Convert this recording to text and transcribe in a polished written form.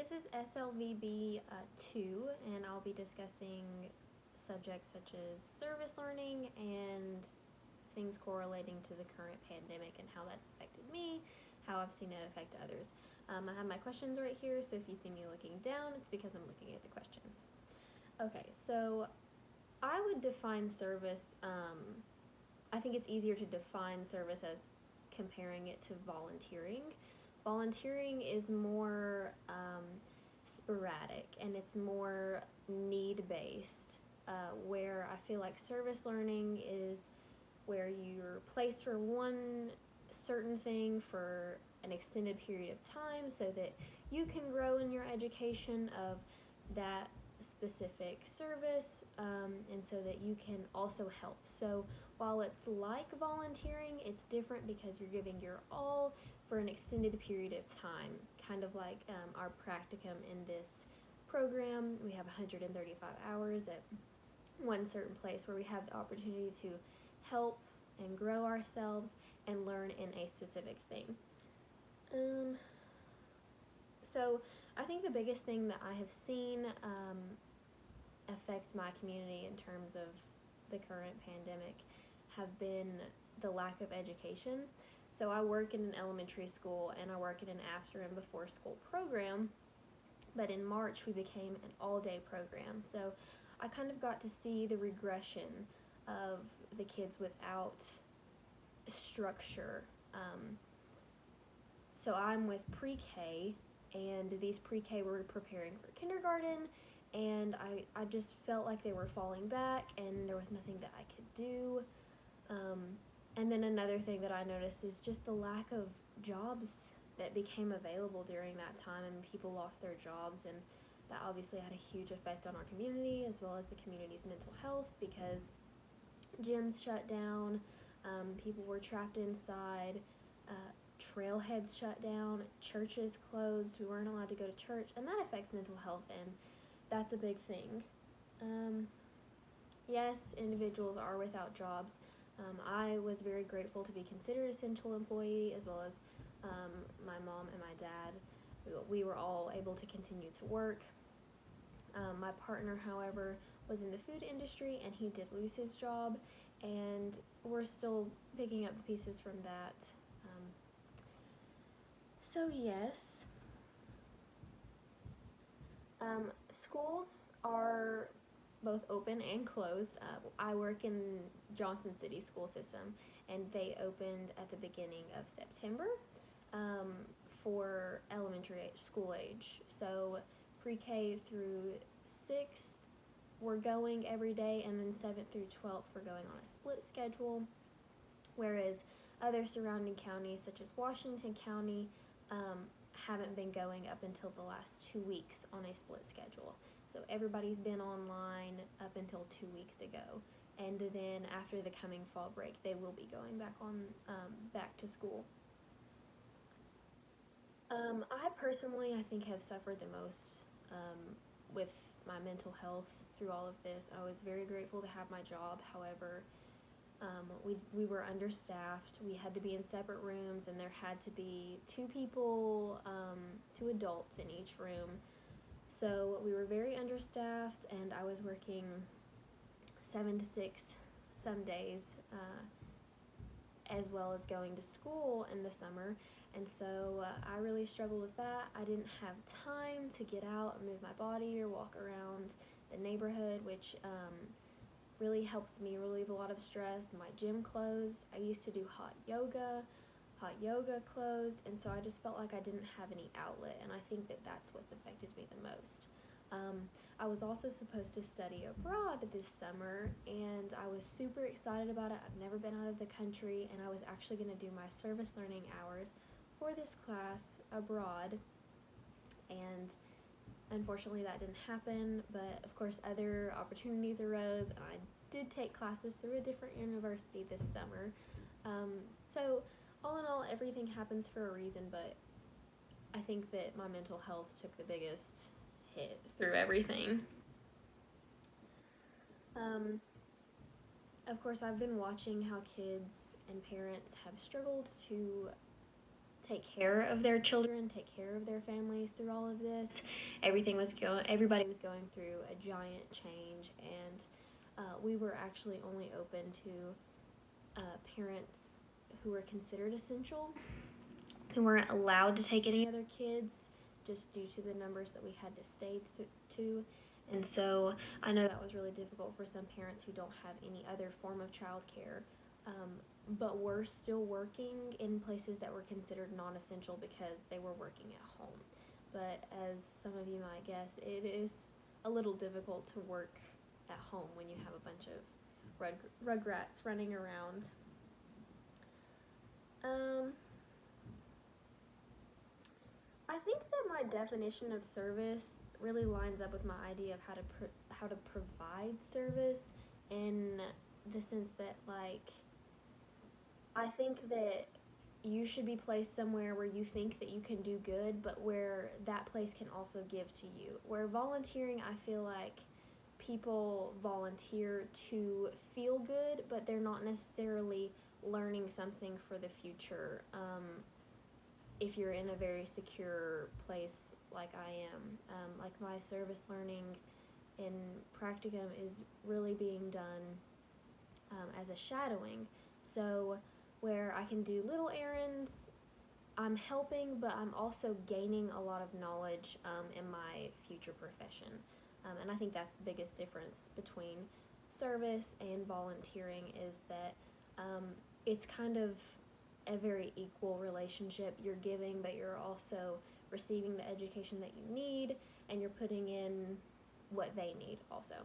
this is SLVB 2, and I'll be discussing subjects such as service learning and things correlating to the current pandemic and how that's affected me, how I've seen it affect others. I have my questions right here, so if you see me looking down, it's because I'm looking at the questions. Okay, so I would define service, I think it's easier to define service as comparing it to volunteering. Volunteering is more sporadic and it's more need-based, where I feel like service learning is where you're placed for one certain thing for an extended period of time so that you can grow in your education of that specific service, and so that you can also help. So while it's like volunteering, it's different because you're giving your all for an extended period of time, kind of like our practicum in this program. We have 135 hours at one certain place where we have the opportunity to help and grow ourselves and learn in a specific thing. So I think the biggest thing that I have seen affect my community in terms of the current pandemic have been the lack of education. So I work in an elementary school and I work in an after and before school program, but in March we became an all-day program. So I kind of got to see the regression of the kids without structure. So I'm with pre-K, and these pre-K were preparing for kindergarten, and I just felt like they were falling back and there was nothing that I could do. And then another thing that I noticed is just the lack of jobs that became available during that time, and people lost their jobs, and that obviously had a huge effect on our community as well as the community's mental health because gyms shut down, people were trapped inside, trailheads shut down, churches closed, we weren't allowed to go to church, and that affects mental health, and that's a big thing. Yes, individuals are without jobs. I was very grateful to be considered an essential employee, as well as my mom and my dad. We were all able to continue to work. My partner, however, was in the food industry, and he did lose his job, and we're still picking up the pieces from that. So yes, schools are both open and closed. I work in Johnson City school system, and they opened at the beginning of September for elementary school age. So pre-K through 6th we're going every day, and then 7th through 12th we're going on a split schedule, whereas other surrounding counties such as Washington County haven't been going up until the last 2 weeks on a split schedule. So everybody's been online up until 2 weeks ago, and then after the coming fall break they will be going back to school. I personally, I think, have suffered the most with my mental health through all of this. I was very grateful to have my job. However, we were understaffed. We had to be in separate rooms, and there had to be 2 people, 2 adults in each room. So we were very understaffed, and I was working 7 to 6 some days, as well as going to school in the summer. And so I really struggled with that. I didn't have time to get out and move my body or walk around the neighborhood, which really helps me relieve a lot of stress. My gym closed. I used to do hot yoga closed, and so I just felt like I didn't have any outlet, and I think that that's what's affected me the most. I was also supposed to study abroad this summer, and I was super excited about it. I've never been out of the country, and I was actually going to do my service learning hours for this class abroad, and unfortunately that didn't happen, but of course other opportunities arose, and I did take classes through a different university this summer. So all in all, everything happens for a reason, but I think that my mental health took the biggest hit through everything. Of course, I've been watching how kids and parents have struggled to take care of their children, take care of their families through all of this. Everybody was going through a giant change, and we were actually only open to parents who were considered essential, who weren't allowed to take any other kids just due to the numbers that we had to stay to. And so I know that was really difficult for some parents who don't have any other form of childcare, but were still working in places that were considered non-essential because they were working at home. But as some of you might guess, it is a little difficult to work at home when you have a bunch of rugrats running around. I think that my definition of service really lines up with my idea of how to provide service, in the sense that, like, I think that you should be placed somewhere where you think that you can do good, but where that place can also give to you. Where volunteering, I feel like people volunteer to feel good, but they're not necessarily learning something for the future. If you're in a very secure place like I am, like my service learning in practicum is really being done as a shadowing. So where I can do little errands, I'm helping, but I'm also gaining a lot of knowledge in my future profession. And I think that's the biggest difference between service and volunteering, is that it's kind of a very equal relationship. You're giving, but you're also receiving the education that you need, and you're putting in what they need also.